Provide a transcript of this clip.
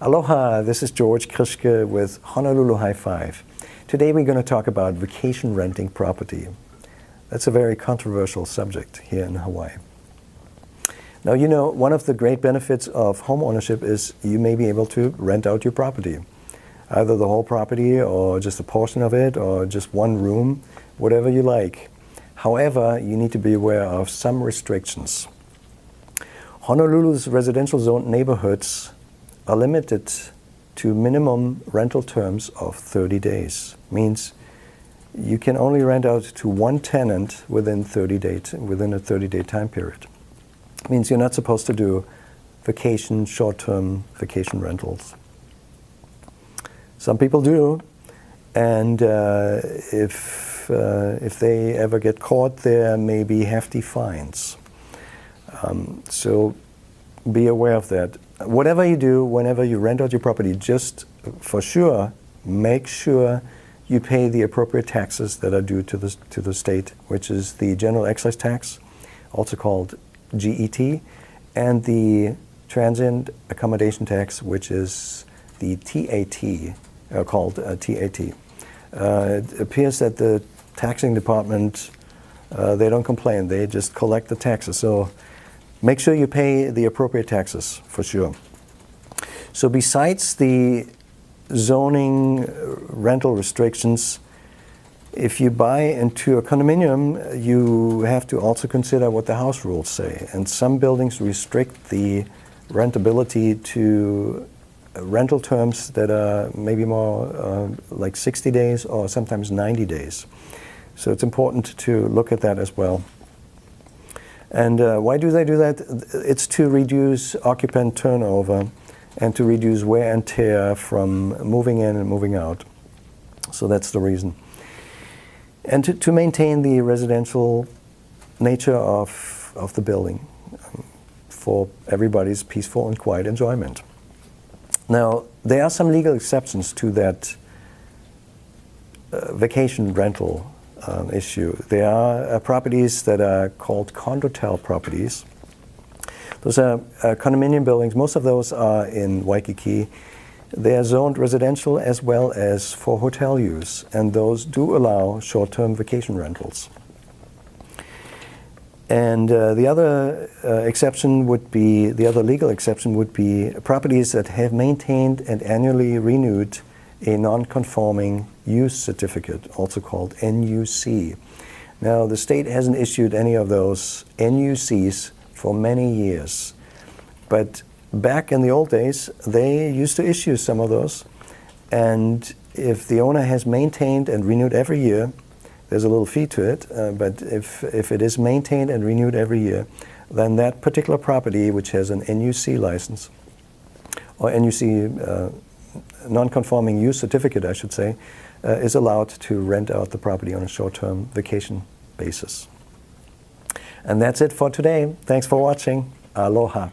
Aloha, this is George Krischke with Honolulu HI. Today we're going to talk about vacation renting property. That's a very controversial subject here in Hawaii. Now, you know, one of the great benefits of home ownership is you may be able to rent out your property. Either the whole property or just a portion of it or just one room, whatever you like. However, you need to be aware of some restrictions. Honolulu's residential zone neighborhoods are limited to minimum rental terms of 30 days. Means you can only rent out to one tenant within a 30-day time period. Means you're not supposed to do short-term vacation rentals. Some people do, and if they ever get caught, there may be hefty fines. So be aware of that. Whatever you do, whenever you rent out your property, just for sure, make sure you pay the appropriate taxes that are due to the state, which is the general excise tax, also called GET, and the transient accommodation tax, which is the TAT, called TAT. It appears that the taxing department, they don't complain, they just collect the taxes. So make sure you pay the appropriate taxes, for sure. So besides the zoning rental restrictions, if you buy into a condominium, you have to also consider what the house rules say. And some buildings restrict the rentability to rental terms that are maybe more like 60 days or sometimes 90 days. So it's important to look at that as well. And why do they do that? It's to reduce occupant turnover and to reduce wear and tear from moving in and moving out. So that's the reason. And to maintain the residential nature of the building for everybody's peaceful and quiet enjoyment. Now, there are some legal exceptions to that vacation rental issue. There are properties that are called condotel properties. Those are condominium buildings. Most of those are in Waikiki. They are zoned residential as well as for hotel use, and those do allow short-term vacation rentals. And the other legal exception would be properties that have maintained and annually renewed a non-conforming use certificate, also called NUC. Now, the state hasn't issued any of those NUCs for many years, but back in the old days, they used to issue some of those, and if the owner has maintained and renewed every year, there's a little fee to it, but if it is maintained and renewed every year, then that particular property, which has an NUC license, or NUC non-conforming use certificate, I should say, is allowed to rent out the property on a short-term vacation basis. And that's it for today. Thanks for watching. Aloha.